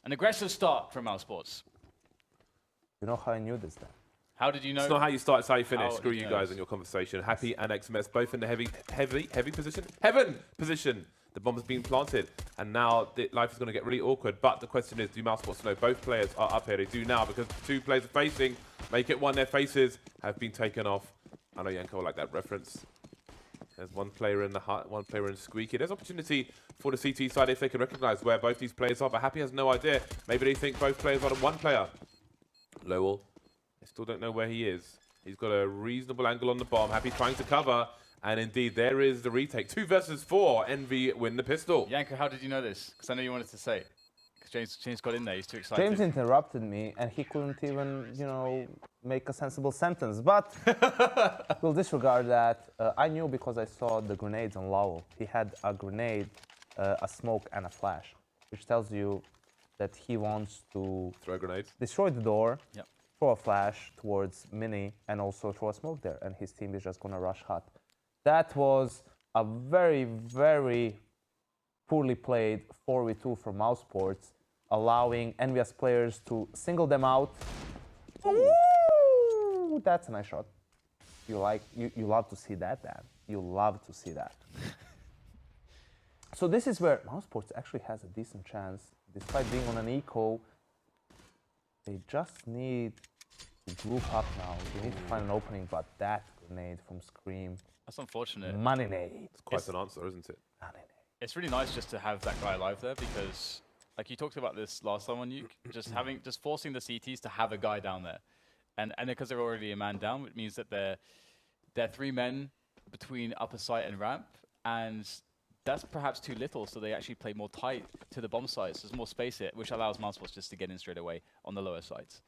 An aggressive start from Mousesports. You know how I knew this then? How did you know? It's not how you start, it's how you finish. How Screw did you you know guys this? and your conversation. Happy and XMS both in the heavy position. Heaven position. The bomb has been planted, and now life is going to get really awkward. But the question is, do Mousesports know both players are up here? They do now because the two players are facing. Make it one. Their faces have been taken off. I know Yanko will like that reference. There's one player in the hut, one player in Squeaky. There's opportunity for the CT side if they can recognize where both these players are. But Happy has no idea. Maybe they think both players are the one player. Lowell, I still don't know where he is. He's got a reasonable angle on the bomb. Happy trying to cover. And indeed, there is the retake. 2 versus 4. Envy win the pistol. Yanko, how did you know this? Because I know you wanted to say. Because James got in there. He's too excited. James interrupted me, and he couldn't even, you know, make a sensible sentence. But we'll disregard that. I knew because I saw the grenades on Lowell. He had a grenade, a smoke, and a flash, which tells you that he wants to throw grenades, destroy the door, yep, throw a flash towards Mini, and also throw a smoke there. And his team is just going to rush hot. That was a very, very poorly played 4v2 from Mousesports, allowing EnVyUs players to single them out. Ooh, that's a nice shot. You love to see that, Dan. You love to see that. So this is where Mousesports actually has a decent chance, despite being on an eco. They just need to group up now. They need to find an opening, but that grenade from Scream. That's unfortunate. Money nade. It's quite an answer, isn't it? Money nade. It's really nice just to have that guy alive there because, like you talked about this last time on Nuke, just forcing the CTs to have a guy down there, and because they're already a man down, it means that they're 3 men between upper site and ramp, and that's perhaps too little. So they actually play more tight to the bomb sites. There's more space here, which allows Mousesports just to get in straight away on the lower sites.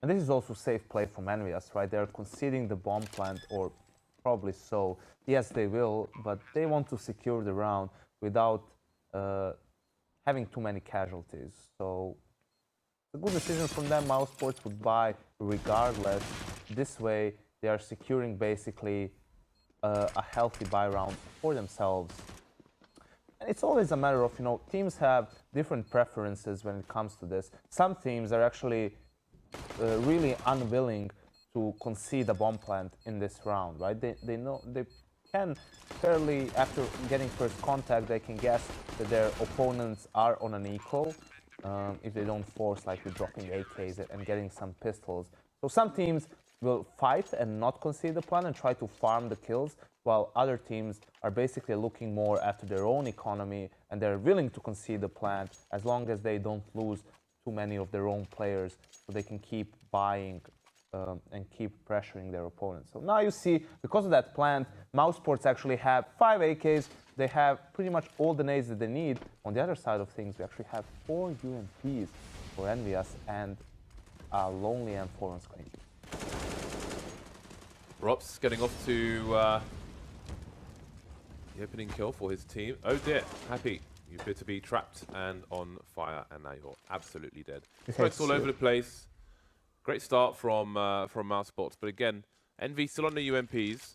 And this is also safe play from EnVyUs, right? They're conceding the bomb plant, or probably so. Yes, they will, but they want to secure the round without having too many casualties. So it's a good decision from them. Mousesports would buy regardless. This way, they are securing basically a healthy buy round for themselves. And it's always a matter of, you know, teams have different preferences when it comes to this. Some teams are actually really unwilling to concede a bomb plant in this round, right? They know they can fairly, after getting first contact, they can guess that their opponents are on an eco if they don't force, like with dropping AKs and getting some pistols. So some teams will fight and not concede the plant and try to farm the kills, while other teams are basically looking more after their own economy and they're willing to concede the plant as long as they don't lose too many of their own players, so they can keep buying and keep pressuring their opponents. So now you see, because of that plant, Mousesports actually have 5 AKs. They have pretty much all the nades that they need. On the other side of things, we actually have 4 UMPs for EnVyUs and a lonely M4 on screen. Rops getting off to the opening kill for his team. Oh dear, Happy. You appear to be trapped and on fire, and now you're absolutely dead. Smokes all over the place. Great start from Mousesports, but again, Envy still on the UMPs,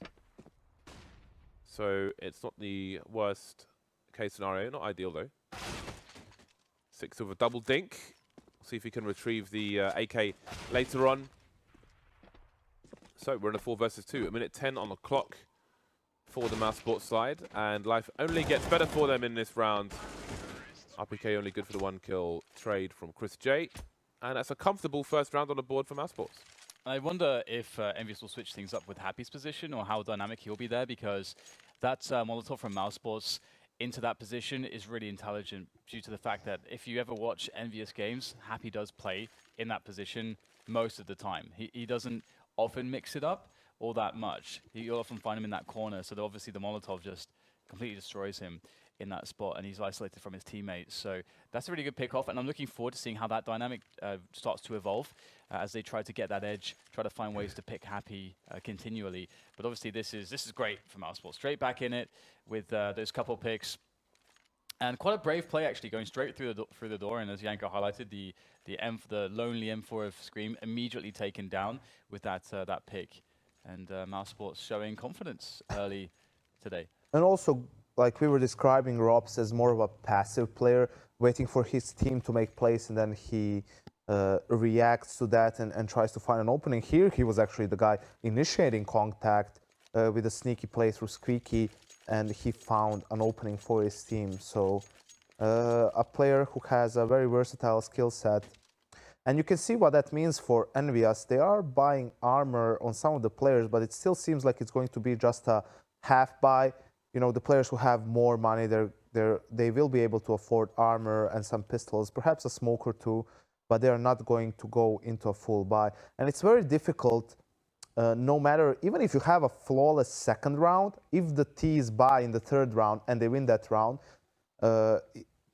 so it's not the worst case scenario. Not ideal though. 6 with a double dink. See if he can retrieve the AK later on. So we're in a 4 versus 2. A minute 10 on the clock for the Mousesports side, and life only gets better for them in this round. RPK only good for the 1 kill trade from Chris J. And that's a comfortable first round on the board for Mousesports. I wonder if EnVyUs will switch things up with Happy's position or how dynamic he'll be there, because that Molotov from Mousesports into that position is really intelligent due to the fact that if you ever watch EnVyUs games, Happy does play in that position most of the time. He doesn't often mix it up all that much. You'll often find him in that corner, so obviously the Molotov just completely destroys him in that spot, and he's isolated from his teammates. So that's a really good pick-off, and I'm looking forward to seeing how that dynamic starts to evolve as they try to get that edge, try to find ways to pick Happy continually. But obviously this is great for Mousesports. Straight back in it with those couple picks. And quite a brave play, actually, going straight through the door. And as Yanko highlighted, the lonely M4 of Scream immediately taken down with that pick. And Mousesports showing confidence early today. And also, like we were describing Rops as more of a passive player, waiting for his team to make plays, and then he reacts to that and tries to find an opening. Here, he was actually the guy initiating contact with a sneaky play through Squeaky, and he found an opening for his team. So a player who has a very versatile skill set. And you can see what that means for EnVyUs. They are buying armor on some of the players, but it still seems like it's going to be just a half buy. You know, the players who have more money, they will be able to afford armor and some pistols, perhaps a smoke or two, but they are not going to go into a full buy. And it's very difficult, no matter, even if you have a flawless second round, if the T's buy in the third round and they win that round,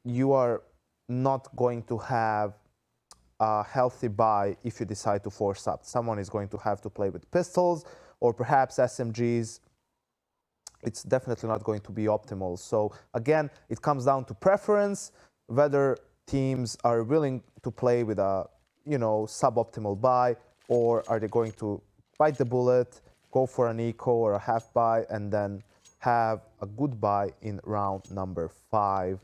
you are not going to have a healthy buy if you decide to force up. Someone is going to have to play with pistols or perhaps SMGs. It's definitely not going to be optimal. So again, it comes down to preference, whether teams are willing to play with a, you know, suboptimal buy, or are they going to bite the bullet, go for an eco or a half buy, and then have a good buy in round number 5.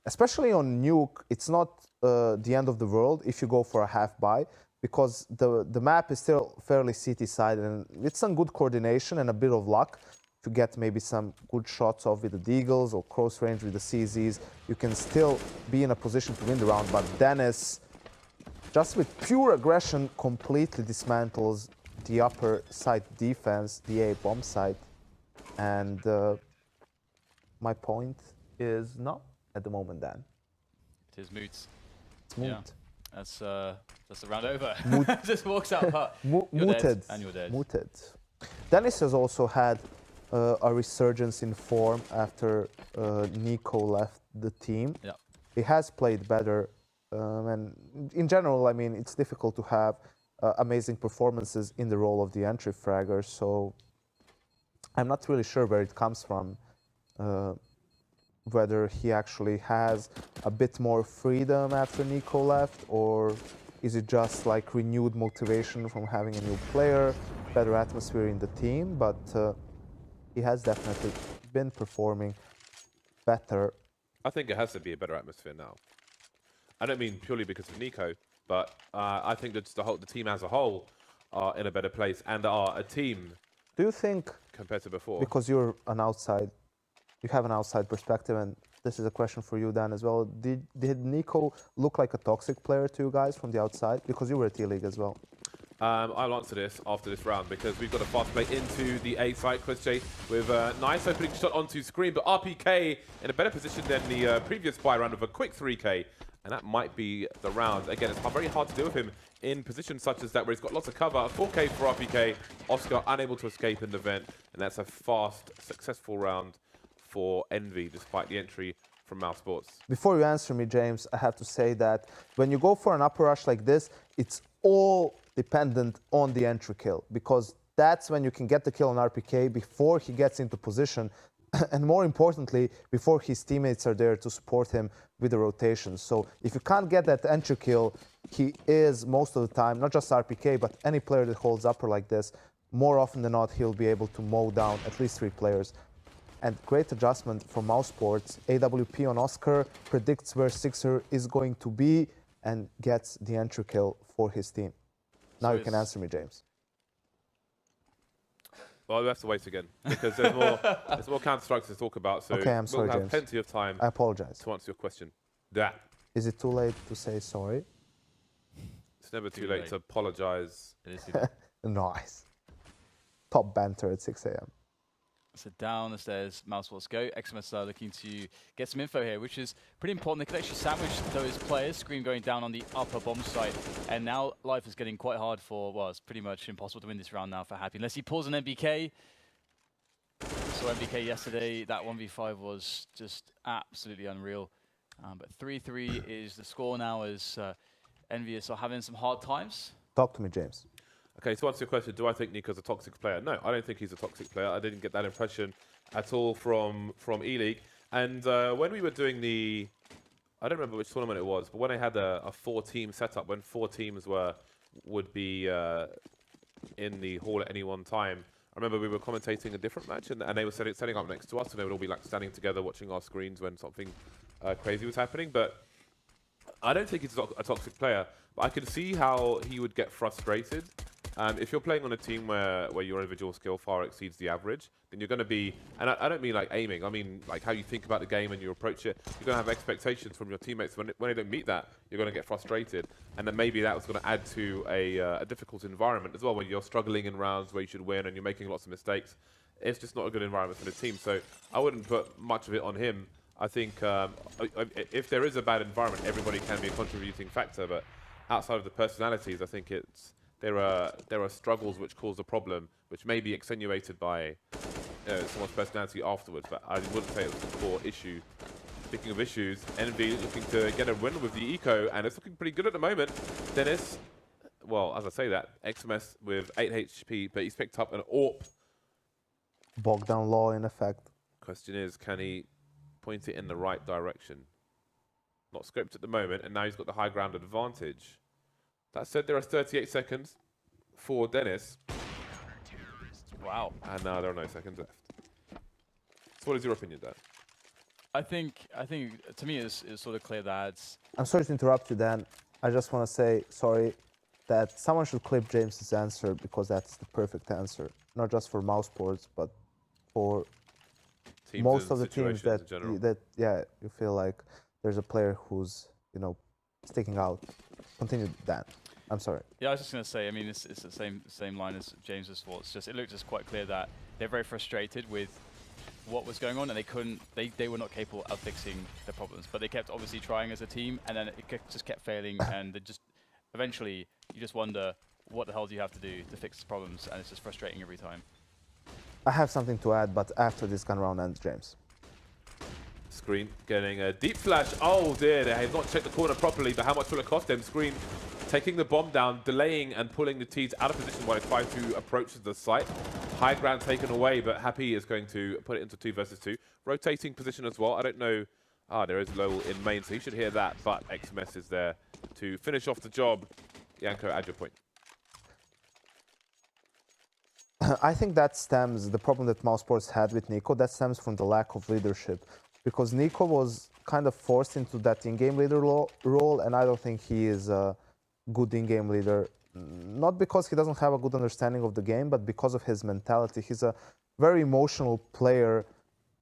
Especially on Nuke, it's not the end of the world if you go for a half buy, because the map is still fairly city-sided, and with some good coordination and a bit of luck, to get maybe some good shots off with the Deagles or close range with the CZs, you can still be in a position to win the round. But Dennis, just with pure aggression, completely dismantles the upper side defense, the A bomb site. And my point is no at the moment, Dan. It is moot. It's moot. Yeah. That's the round over. Moot. Just walks out. You're Mooted. dead, and you're dead. Mooted. Dennis has also had a resurgence in form after Nico left the team. Yeah. He has played better, and in general, I mean, it's difficult to have amazing performances in the role of the entry fragger, so I'm not really sure where it comes from, whether he actually has a bit more freedom after Nico left, or is it just like renewed motivation from having a new player, better atmosphere in the team. But he has definitely been performing better. I think it has to be a better atmosphere now. I don't mean purely because of Nico, but I think that the team as a whole are in a better place and are a team. Do you think, compared to before, because you have an outside perspective, and this is a question for you, Dan, as well, did Nico look like a toxic player to you guys from the outside? Because you were at T-League as well. I'll answer this after this round, because we've got a fast play into the A site. Chris J with a nice opening shot onto screen, but RPK in a better position than the previous buy round with a quick 3K, and that might be the round. Again, it's very hard to deal with him in positions such as that, where he's got lots of cover. A 4K for RPK, Oscar unable to escape in the vent, and that's a fast, successful round for Envy, despite the entry from Mousesports. Before you answer me, James, I have to say that when you go for an upper rush like this, it's all dependent on the entry kill, because that's when you can get the kill on RPK before he gets into position, and more importantly, before his teammates are there to support him with the rotation. So if you can't get that entry kill, he is most of the time, not just RPK, but any player that holds upper like this, more often than not, he'll be able to mow down at least 3 players. And great adjustment from Mousesports. AWP on Oscar predicts where Sixer is going to be and gets the entry kill for his team. Now you can answer me, James. Well, we have to wait again, because there's more Counter-Strikes to talk about. So okay, I'm sorry, we'll have James. plenty of time. I apologize. To answer your question. That. Is it too late to say sorry? It's never too late to apologize. Nice. Top banter at 6 a.m. So down the stairs, Mousesports go. XMS are looking to get some info here, which is pretty important. They could actually sandwich those players. Scream going down on the upper bomb site. And now life is getting quite hard for, well, it's pretty much impossible to win this round now for Happy. Unless he pulls an MBK. So MBK yesterday, that 1v5 was just absolutely unreal. But 3-3 is the score now, as EnVyUs are having some hard times. Talk to me, James. Okay, to answer your question, do I think Nico's a toxic player? No, I don't think he's a toxic player. I didn't get that impression at all from E-League. And when we were doing I don't remember which tournament it was, but when I had a 4-team setup, when 4 teams would be in the hall at any one time, I remember we were commentating a different match, and they were setting up next to us, and they would all be like standing together watching our screens when something crazy was happening. But I don't think he's a toxic player. But I can see how he would get frustrated. If you're playing on a team where your individual skill far exceeds the average, then you're going to be, and I don't mean like aiming, I mean like how you think about the game and you approach it. You're going to have expectations from your teammates. When they don't meet that, you're going to get frustrated. And then maybe that was going to add to a difficult environment as well, when you're struggling in rounds where you should win and you're making lots of mistakes. It's just not a good environment for the team. So I wouldn't put much of it on him. I think if there is a bad environment, everybody can be a contributing factor. But outside of the personalities, I think there are struggles which cause a problem, which may be extenuated by someone's personality afterwards. But I wouldn't say it was the core issue. Speaking of issues, EnVy looking to get a win with the eco, and it's looking pretty good at the moment. Dennis, well, as I say that, XMS with 8 HP, but he's picked up an AWP. Bogdan Law in effect. Question is, can he point it in the right direction? Not scoped at the moment, and now he's got the high ground advantage. That said, there are 38 seconds for Dennis. Wow. And now there are no seconds left. So what is your opinion, Dan? I think to me it's sort of clear that I'm sorry to interrupt you, Dan. I just want to say sorry that someone should clip James's answer, because that's the perfect answer. Not just for Mousesports, but for Teams most and of the teams situations that you feel like there's a player who's sticking out. Continue, Dan. I'm sorry. Yeah, I was just going to say, I mean, it's the same line as James's thoughts. Just it looked just quite clear that they're very frustrated with what was going on, and they were not capable of fixing the problems. But they kept obviously trying as a team, and then it just kept failing, and they just eventually you just wonder what the hell do you have to do to fix the problems, and it's just frustrating every time. I have something to add, but after this gun round ends, James. Screen getting a deep flash. Oh dear, they have not checked the corner properly, but how much will it cost them? Screen taking the bomb down, delaying and pulling the T's out of position while they try to approach the site. High ground taken away, but Happy is going to put it into 2 versus 2. Rotating position as well. I don't know. There is Lowell in main, so he should hear that, but XMS is there to finish off the job. Yanko, add your point. I think that stems, the problem that Mousesports had with Nico, that stems from the lack of leadership. Because Nico was kind of forced into that in-game leader role, and I don't think he is a good in-game leader. Not because he doesn't have a good understanding of the game, but because of his mentality. He's a very emotional player,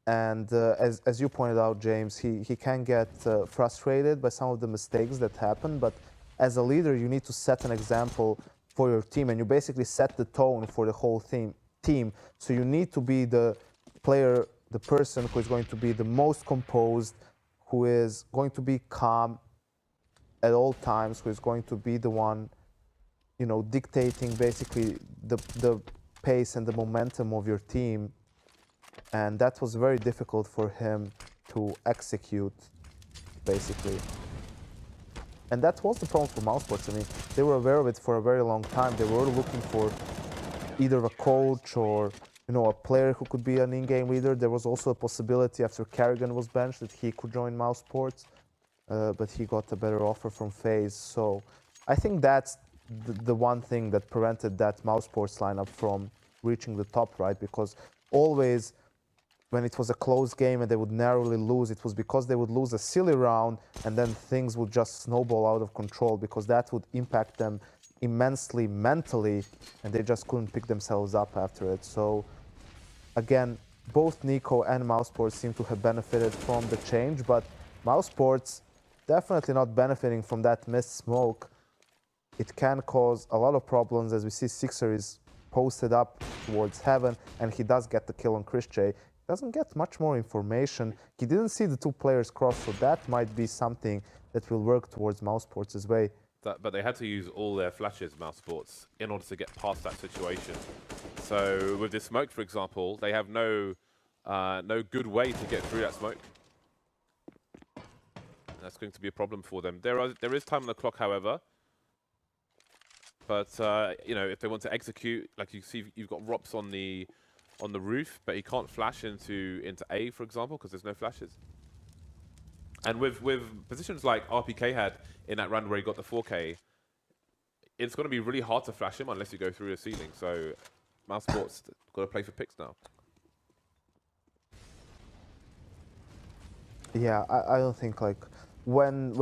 and as you pointed out, James, he can get frustrated by some of the mistakes that happen, but as a leader, you need to set an example for your team, and you basically set the tone for the whole team. So you need to be the player, the person who is going to be the most composed, who is going to be calm at all times, who is going to be the one, dictating basically the pace and the momentum of your team. And that was very difficult for him to execute, basically. And that was the problem for Mousesports. I mean, they were aware of it for a very long time. They were looking for either a coach or a player who could be an in-game leader. There was also a possibility after Carrigan was benched that he could join Mousesports, but he got a better offer from FaZe. So I think that's the one thing that prevented that Mousesports lineup from reaching the top, right? Because always when it was a close game and they would narrowly lose, it was because they would lose a silly round and then things would just snowball out of control, because that would impact them immensely mentally, and they just couldn't pick themselves up after it. So again, both Nico and Mousesports seem to have benefited from the change, but Mousesports definitely not benefiting from that missed smoke. It can cause a lot of problems, as we see Sixer is posted up towards Heaven, and he does get the kill on Chris J. Doesn't get much more information. He didn't see the two players cross, so that might be something that will work towards Mousesports' way. But they had to use all their flashes, Mousesports, in order to get past that situation. So with this smoke, for example, they have no good way to get through that smoke. That's going to be a problem for them. There is time on the clock, however. But if they want to execute, like you see, you've got Rops on the roof, but he can't flash into A, for example, because there's no flashes. And with positions like RPK had in that run where he got the 4K, it's going to be really hard to flash him unless you go through a ceiling. So Mousesports got to play for picks now. Yeah, I don't think like when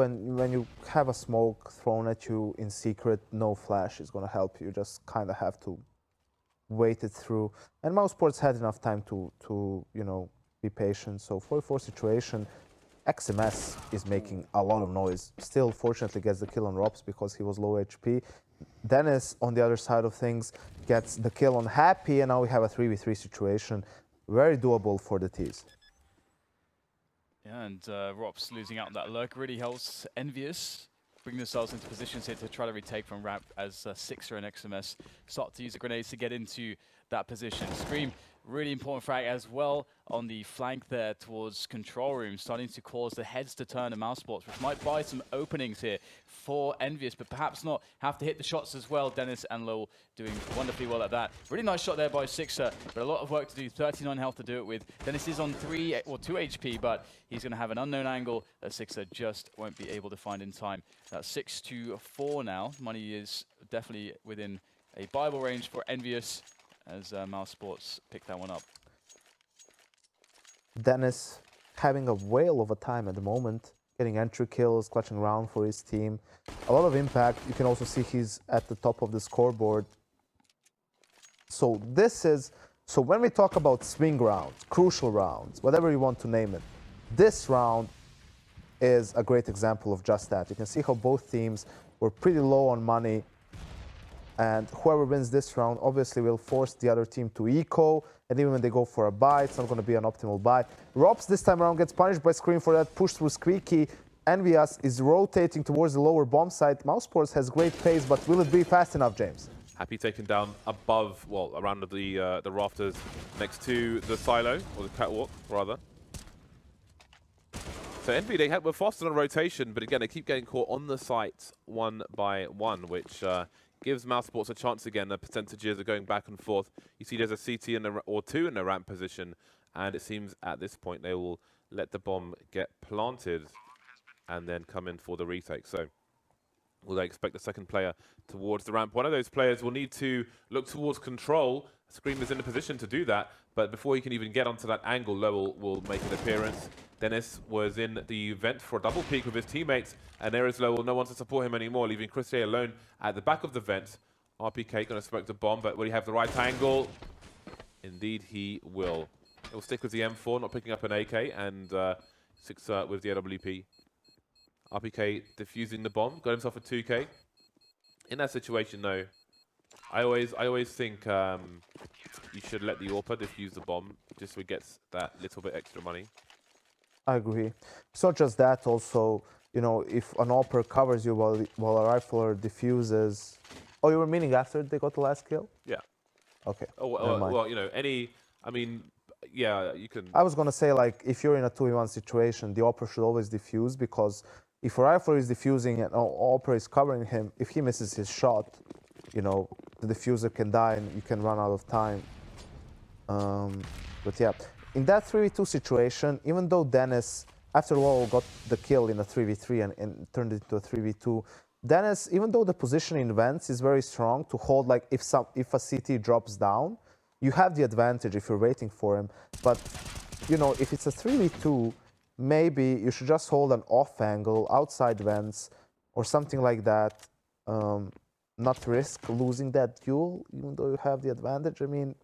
you have a smoke thrown at you in secret, no flash is gonna help you. You just kind of have to wait it through. And Mousesports had enough time to you know, be patient. So 4-4 situation, XMS is making a lot of noise. Still, fortunately, gets the kill on Rops because he was low HP. Dennis, on the other side of things, gets the kill on Happy, and now we have a 3v3 situation. Very doable for the T's. Yeah, and Rops losing out on that lurk really helps EnVyUs bring themselves into positions here to try to retake from ramp as Sixer and XMS start to use the grenades to get into that position. Scream, really important frag as well on the flank there towards control room, starting to cause the heads to turn to Mousesports, which might buy some openings here for EnVyUs, but perhaps not have to hit the shots as well. Dennis and Lowell doing wonderfully well at that. Really nice shot there by Sixer, but a lot of work to do. 39 health to do it with. Dennis is on 2 HP, but he's going to have an unknown angle that Sixer just won't be able to find in time. That's 6-4 now. Money is definitely within a Bible range for EnVyUs as Mousesports pick that one up. Dennis having a whale of a time at the moment, getting entry kills, clutching around for his team. A lot of impact. You can also see he's at the top of the scoreboard. So so when we talk about swing rounds, crucial rounds, whatever you want to name it, this round is a great example of just that. You can see how both teams were pretty low on money, and whoever wins this round obviously will force the other team to eco, and even when they go for a buy, it's not going to be an optimal buy. Rops this time around gets punished by Scream for that push through Squeaky. EnVyUs is rotating towards the lower bomb site. Mousesports has great pace, but will it be fast enough, James? Happy taken down above, well, around the rafters next to the silo, or the catwalk, rather. So Envy, they were faster on rotation, but again, they keep getting caught on the site one by one, which gives Mousesports a chance again. The percentages are going back and forth. You see there's a CT or two in the ramp position, and it seems at this point they will let the bomb get planted and then come in for the retake. So will they expect the second player towards the ramp? One of those players will need to look towards control. Scream is in a position to do that, but before he can even get onto that angle, Lowell will make an appearance. Dennis was in the vent for a double peek with his teammates, and there is Lowell. No one to support him anymore, leaving Christie alone at the back of the vent. RPK going to smoke the bomb, but will he have the right angle? Indeed, he will. He'll stick with the M4, not picking up an AK, and Sixer with the AWP. RPK defusing the bomb, got himself a 2K. In that situation, though, I always think you should let the AWPer defuse the bomb, just so he gets that little bit extra money. I agree. It's not just that, also, you know, if an AWPer covers you while a rifler defuses... Oh, you were meaning after they got the last kill? Yeah. Okay. Oh, well, you know, I mean, yeah, you can... I was going to say, like, if you're in a 2v1 situation, the AWPer should always defuse, because if a rifler is defusing and AWPer is covering him, if he misses his shot, you know, the diffuser can die and you can run out of time. But yeah, in that 3v2 situation, even though Dennis, after all, got the kill in a 3v3 and turned it into a 3v2, Dennis, even though the position in vents is very strong to hold, like, if a CT drops down, you have the advantage if you're waiting for him. But, you know, if it's a 3v2, maybe you should just hold an off angle outside vents or something like that. Not risk losing that duel, even though you have the advantage. I mean,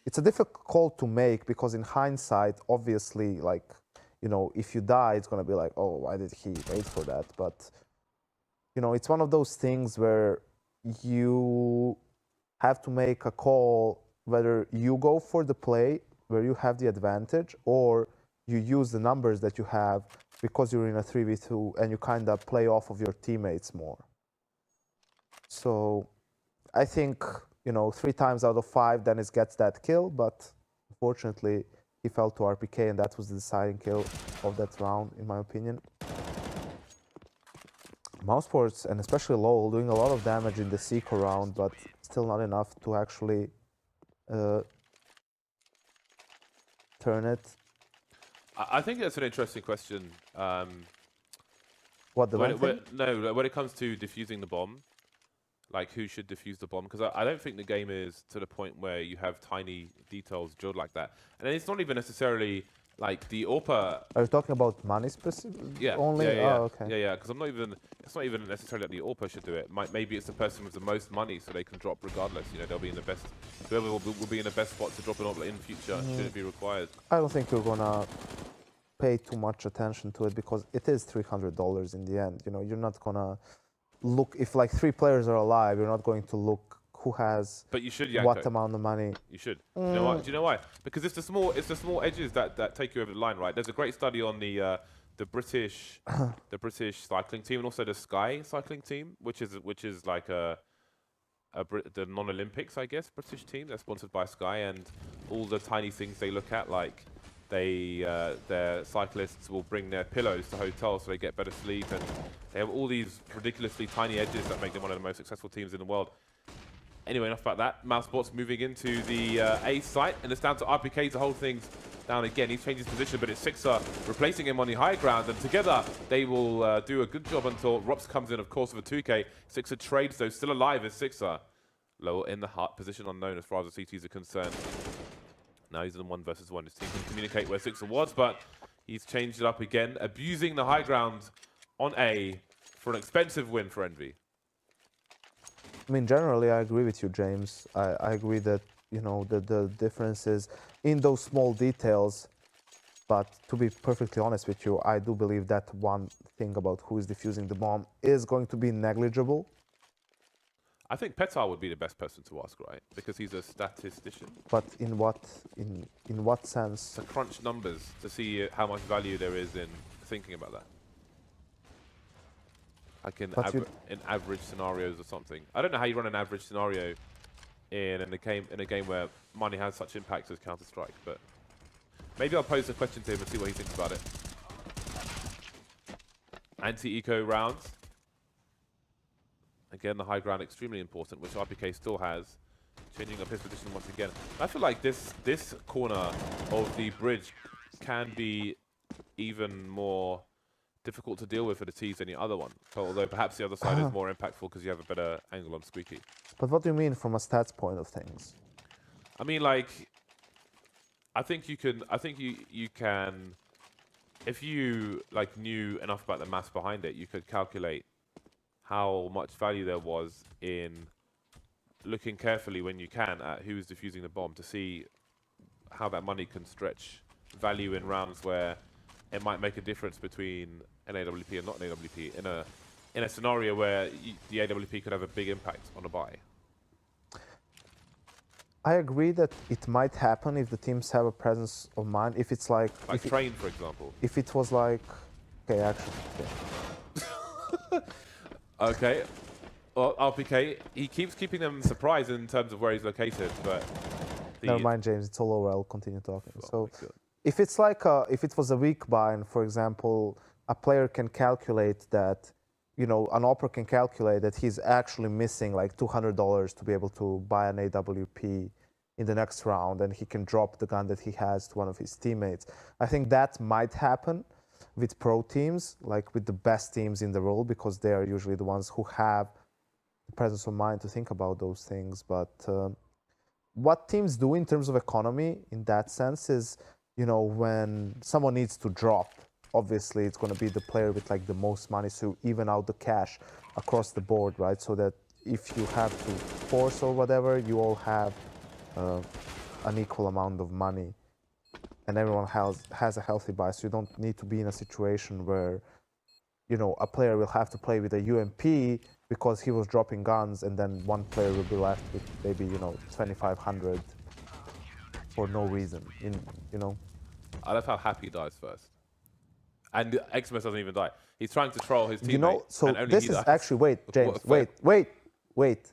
it's a difficult call to make, because in hindsight, obviously, like, you know, if you die, it's going to be like, oh, why did he wait for that? But, you know, it's one of those things where you have to make a call whether you go for the play where you have the advantage, or you use the numbers that you have because you're in a 3v2 and you kind of play off of your teammates more. So I think, you know, 3 times out of 5, Dennis gets that kill, but unfortunately he fell to RPK, and that was the deciding kill of that round, in my opinion. Mousesports, and especially Lowell, doing a lot of damage in the Seco round, but still not enough to actually turn it. I think that's an interesting question. What, the when it comes to defusing the bomb, like, who should defuse the bomb? Because I don't think the game is to the point where you have tiny details drilled like that. And it's not even necessarily Like the AWPer. Are you talking about money specific? Yeah. Only? Yeah. Oh, okay. Yeah. Because I'm not even. It's not even necessarily that the AWPer should do it. Maybe it's the person with the most money, so they can drop regardless. You know, they'll be in the best. Whoever will be in the best spot to drop an AWPer in future should it be required. I don't think you're gonna pay too much attention to it because it is $300 in the end. You know, you're not gonna look if like 3 players are alive. You're not going to look who has But you should, what Yanko. amount of money. You should. You know why? Do you know why? Because it's the small edges that take you over the line, right? There's a great study on the British cycling team and also the Sky cycling team, which is like the non-Olympics, I guess, British team. They're sponsored by Sky, and all the tiny things they look at, like their cyclists will bring their pillows to hotels so they get better sleep, and they have all these ridiculously tiny edges that make them one of the most successful teams in the world. Anyway, enough about that. Mousesports moving into the A site, and it's down to RPK to hold things down again. He's changed his position, but it's Sixer replacing him on the high ground, and together they will do a good job until Rops comes in, of course, with a 2K. Sixer trades, though, still alive is Sixer. Low in the heart, position unknown as far as the CTs are concerned. Now he's in 1 versus 1. His team can communicate where Sixer was, but he's changed it up again, abusing the high ground on A for an expensive win for Envy. I mean, generally, I agree with you, James. I agree that, you know, the difference is in those small details. But to be perfectly honest with you, I do believe that one thing about who is defusing the bomb is going to be negligible. I think Petar would be the best person to ask, right? Because he's a statistician. But in what sense? To crunch numbers to see how much value there is in thinking about that. Like in average scenarios or something. I don't know how you run an average scenario in a game where money has such impact as Counter-Strike, but maybe I'll pose a question to him and see what he thinks about it. Anti-eco rounds. Again, the high ground extremely important, which RPK still has. Changing up his position once again. I feel like this corner of the bridge can be even more difficult to deal with for the T's than the other one. So, although perhaps the other side is more impactful because you have a better angle on Squeaky. But what do you mean from a stats point of things? I mean, like, I think you can, if you like knew enough about the maths behind it, you could calculate how much value there was in looking carefully when you can at who's defusing the bomb to see how that money can stretch value in rounds where it might make a difference between an AWP and not an AWP in a scenario where the AWP could have a big impact on a buy. I agree that it might happen if the teams have a presence of mind. If it's like Train, for example. If it was like, okay, actually. Okay. Okay. Well, RPK, he keeps keeping them surprised in terms of where he's located, but Never mind, James. It's all over. I'll continue talking. Oh, so, if it's like if it was a weak buy, and for example, a player can calculate that, you know, an opera can calculate that he's actually missing like $200 to be able to buy an AWP in the next round, and he can drop the gun that he has to one of his teammates. I think that might happen with pro teams, like with the best teams in the world, because they are usually the ones who have the presence of mind to think about those things. But what teams do in terms of economy in that sense is, you know, when someone needs to drop, obviously it's going to be the player with like the most money, so even out the cash across the board, right? So that if you have to force or whatever, you all have an equal amount of money, and everyone has a healthy buy. So you don't need to be in a situation where, you know, a player will have to play with a UMP because he was dropping guns, and then one player will be left with maybe, you know, 2,500 for no reason. You know. I love how Happy dies first. And Xmas doesn't even die. He's trying to troll his teammate. You know, so and only this he is dies. actually, wait, James, wait.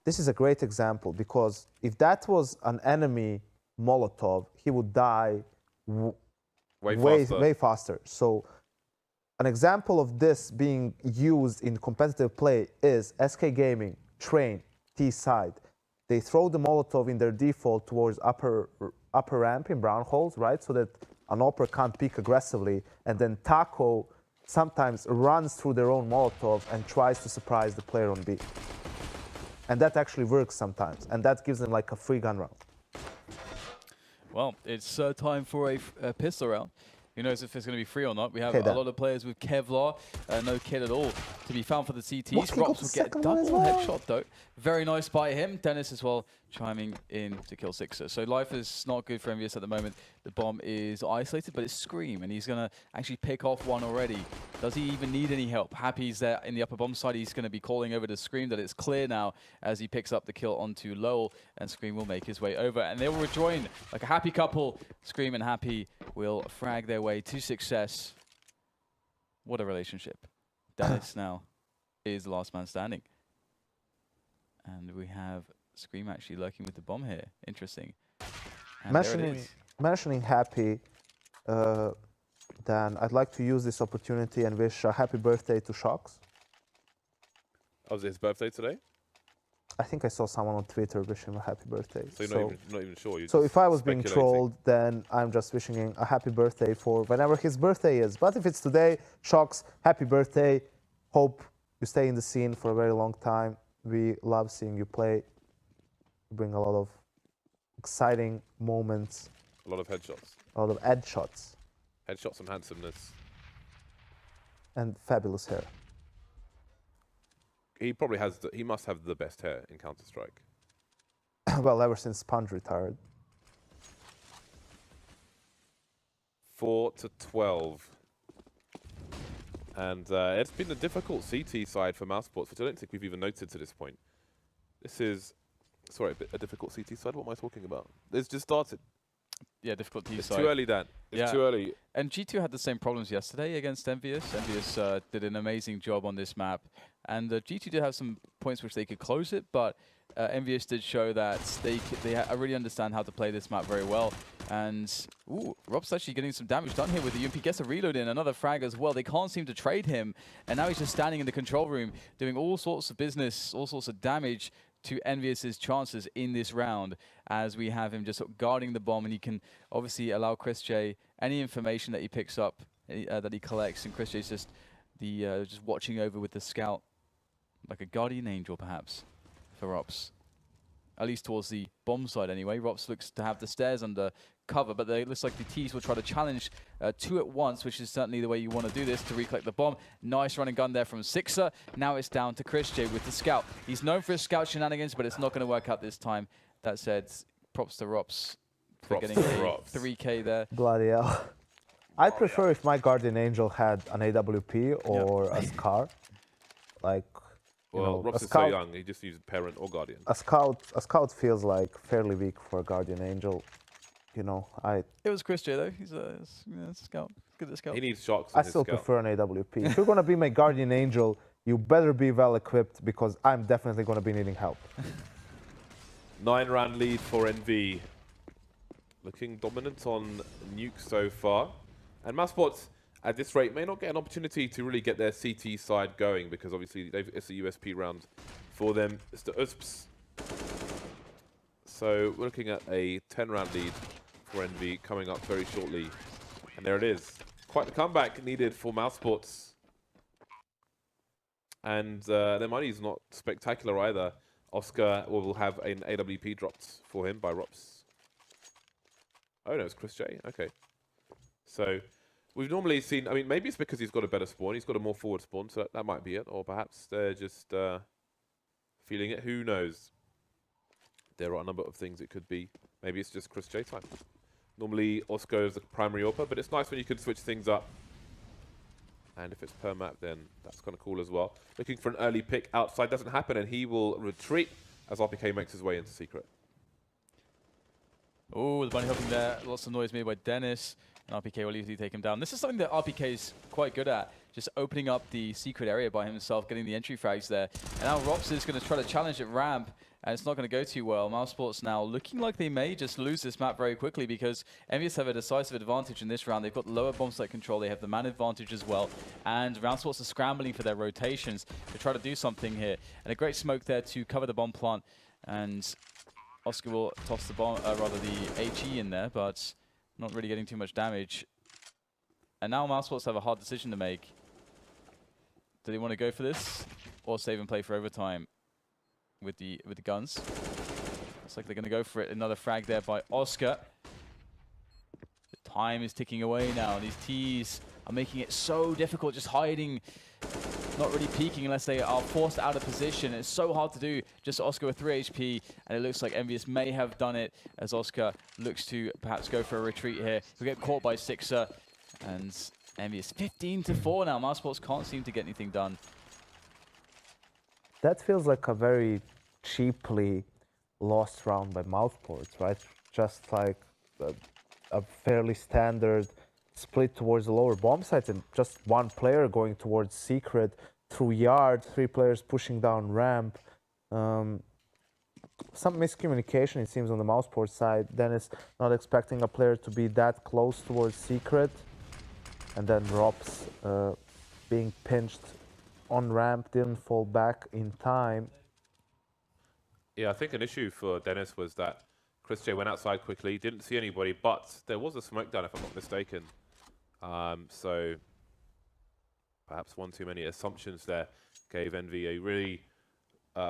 This is a great example, because if that was an enemy Molotov, he would die way faster. So an example of this being used in competitive play is SK Gaming, Train, T side. They throw the Molotov in their default towards upper ramp in brown holes, right? So that an opera can't peek aggressively, and then Taco sometimes runs through their own Molotov and tries to surprise the player on B. And that actually works sometimes, and that gives them like a free gun round. Well, it's time for a pistol round. Who knows if it's going to be free or not. We have Okay, a lot of players with Kevlar, no kit at all to be found for the CTs. What, he got Rops the will get a second one as double well? headshot though. Very nice by him. Dennis as well chiming in to kill Sixer. So life is not good for EnVyUs at the moment. The bomb is isolated, but it's Scream, and he's going to actually pick off one already. Does he even need any help? Happy's there in the upper bomb side. He's going to be calling over to Scream that it's clear now as he picks up the kill onto Lowell, and Scream will make his way over. And they will rejoin like a happy couple. Scream and Happy will frag their way to success. What a relationship. Dennis now is the last man standing. And we have Scream actually lurking with the bomb here. Interesting. And there it is. Mentioning Happy, Dan, I'd like to use this opportunity and wish a happy birthday to Shocks. Oh, was it his birthday today? I think I saw someone on Twitter wishing him a happy birthday. So you're not even sure? You're so just if I was being speculating. trolled, then I'm just wishing him a happy birthday for whenever his birthday is. But if it's today, Shocks, happy birthday. Hope you stay in the scene for a very long time. We love seeing you play. You bring a lot of exciting moments. A lot of headshots. A lot of edge shots. Headshots and handsomeness. And fabulous hair. He probably has. He must have the best hair in Counter-Strike. Well, ever since Sponge retired. 4-12. And it's been a difficult CT side for Mousesports, which I don't think we've even noted to this point. This is, sorry, a difficult CT side. What am I talking about? It's just started. Yeah, difficult T It's side. too early, Dan. It's too early. And G2 had the same problems yesterday against EnVyUs. EnVyUs did an amazing job on this map. And G2 did have some points which they could close it, but EnVyUs did show that they really understand how to play this map very well. And, ooh, Rob's actually getting some damage done here with the UMP. Gets a reload in, another frag as well. They can't seem to trade him. And now he's just standing in the control room, doing all sorts of business, all sorts of damage to EnVyUs' chances in this round, as we have him just sort of guarding the bomb, and he can obviously allow Chris J any information that he picks up, that he collects, and Chris J's just just watching over with the scout, like a guardian angel perhaps for Rops. At least towards the bomb side anyway. Rops looks to have the stairs under cover, but it looks like the T's will try to challenge two at once, which is certainly the way you want to do this, to recollect the bomb. Nice running gun there from Sixer. Now it's down to Chris J with the scout. He's known for his scout shenanigans, but it's not going to work out this time. That said, props to Rops for getting a 3K there. Bloody hell. I'd prefer if my guardian angel had an AWP or a Scar. Like, well, Rops is so young, he just used parent or guardian. A scout feels like fairly weak for a guardian angel. You know, It was Chris J though. He's a scout. Good at scout. He needs shocks. I still prefer an AWP. If you're gonna be my guardian angel, you better be well equipped, because I'm definitely gonna be needing help. 9-round lead for NV. Looking dominant on Nuke so far. And Mousesports, at this rate, may not get an opportunity to really get their CT side going, because obviously it's a USP round for them. It's the USPs. So we're looking at a 10-round lead for NV coming up very shortly. And there it is. Quite the comeback needed for Mousesports. And their money is not spectacular either. Oscar will have an AWP dropped for him by Rops. Oh no, it's Chris J. Okay. So we've normally seen, I mean, maybe it's because he's got a better spawn. He's got a more forward spawn, so that might be it. Or perhaps they're just feeling it. Who knows? There are a number of things it could be. Maybe it's just Chris J time. Normally, Oscar is the primary AWP, but it's nice when you can switch things up. And if it's per map, then that's kind of cool as well. Looking for an early pick outside doesn't happen, and he will retreat as RPK makes his way into secret. Oh, the bunny hopping there. Lots of noise made by Dennis. And RPK will easily take him down. This is something that RPK is quite good at. Just opening up the secret area by himself, getting the entry frags there. And now Rops is going to try to challenge at ramp. And it's not going to go too well. Mousesports now looking like they may just lose this map very quickly, because EnVyUs have a decisive advantage in this round. They've got lower bomb site control. They have the man advantage as well. And Mousesports are scrambling for their rotations to try to do something here. And a great smoke there to cover the bomb plant. And Oscar will toss the bomb, rather the HE in there, but not really getting too much damage. And now Mousesports have a hard decision to make. Do they want to go for this or save and play for overtime with the guns? Looks like they're going to go for it. Another frag there by Oscar. Time is ticking away now. These Ts are making it so difficult, just hiding, not really peeking unless they are forced out of position. It's so hard to do. Just Oscar with 3 HP, and it looks like EnVyUs may have done it as Oscar looks to perhaps go for a retreat here. He'll get caught by Sixer, and EnVyUs 15-4 now. Mousesports can't seem to get anything done. That feels like a very cheaply lost round by Mousesports, right? Just like a fairly standard split towards the lower bomb sites and just one player going towards secret through yard, 3 players pushing down ramp. Some miscommunication, it seems, on the Mousesports side. Dennis not expecting a player to be that close towards secret, and then Rops being pinched on ramp, didn't fall back in time. Yeah, I think an issue for Dennis was that Chris J went outside quickly, didn't see anybody, but there was a smoke down, if I'm not mistaken. So perhaps one too many assumptions there gave EnVy a really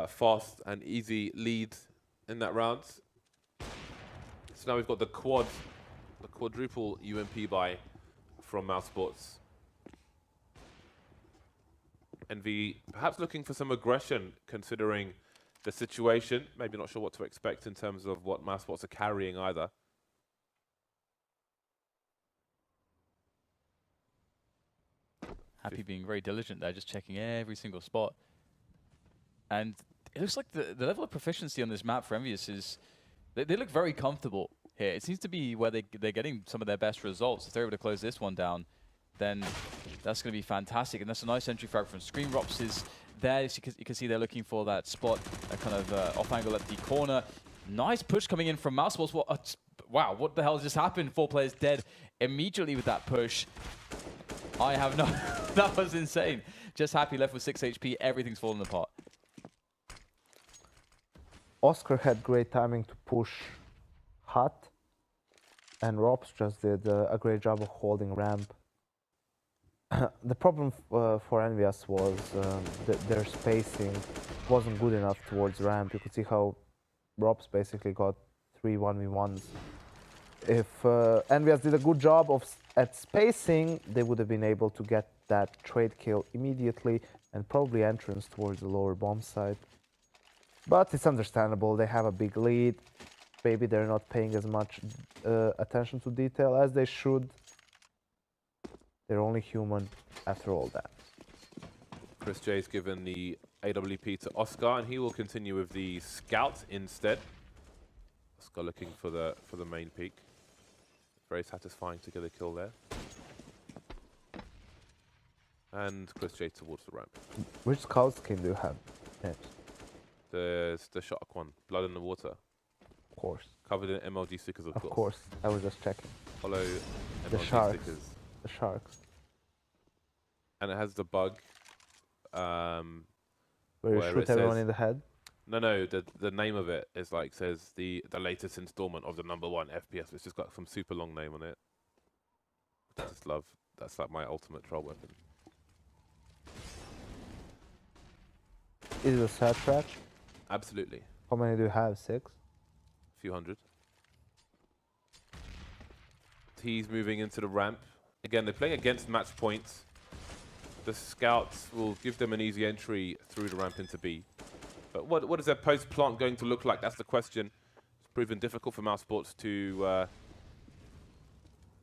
fast and easy lead in that round. So now we've got the quadruple UMP buy from Mousesports. EnVy perhaps looking for some aggression considering the situation. Maybe not sure what to expect in terms of what Mousesports are carrying either. Happy being very diligent there, just checking every single spot. And it looks like the level of proficiency on this map for EnVyUs is, they look very comfortable here. It seems to be where they're getting some of their best results. If they're able to close this one down, then that's going to be fantastic. And that's a nice entry frag from Screen. Rops is there. You can see they're looking for that spot, a kind of off angle at the corner. Nice push coming in from Mousesports. Wow, what the hell just happened? 4 players dead immediately with that push. I have no... that was insane. Just Happy left with 6 HP. Everything's fallen apart. Oscar had great timing to push Hut, and Rops just did a great job of holding ramp. The problem for EnVyUs was that their spacing wasn't good enough towards ramp. You could see how Rops basically got 3 1v1s. If EnVyUs did a good job at spacing, they would have been able to get that trade kill immediately and probably entrance towards the lower bomb site. But it's understandable, they have a big lead. Maybe they're not paying as much attention to detail as they should. They're only human after all that. Chris J's given the AWP to Oscar, and he will continue with the scout instead. Oscar looking for the main peak. Very satisfying to get a kill there. And Chris J towards the ramp. Which scout skin do you have? Yes. There's the Shark one, Blood in the Water. Of course. Covered in MLG stickers, of course. Of course. I was just checking. Follow the MLG sharks. stickers. The sharks. And it has the bug. Where you shoot everyone in the head? No, the name of it is like, says the latest installment of the #1 FPS. It's just got some super long name on it. I just love, that's like my ultimate troll weapon. Is it a sad track? Absolutely. How many do you have? 6? A few hundred. He's moving into the ramp. Again, they're playing against match points. The scouts will give them an easy entry through the ramp into B. But what is their post-plant going to look like? That's the question. It's proven difficult for Mousesports to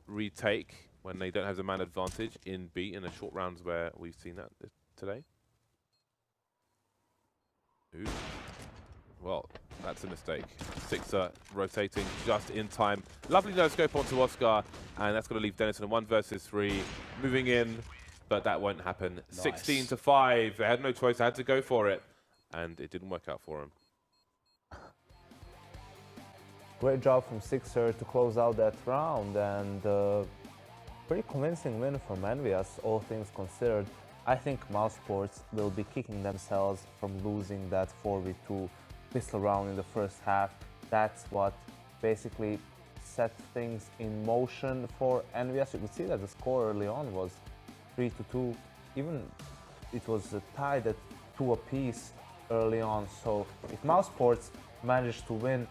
retake when they don't have the man advantage in B in the short rounds where we've seen that today. Ooh. Well, that's a mistake. Sixer rotating just in time. Lovely no scope onto Oscar, and that's going to leave Dennis in a 1 versus 3. Moving in, but that won't happen. Nice. 16-5. They had no choice. They had to go for it, and it didn't work out for him. Great job from Sixer to close out that round, and pretty convincing win from EnVyUs, all things considered. I think Mousesports will be kicking themselves from losing that 4v2 pistol round in the first half. That's what basically set things in motion for EnVyUs. You could see that the score early on was 3-2. Even it was tied at 2 apiece early on. So if Mousesports managed to win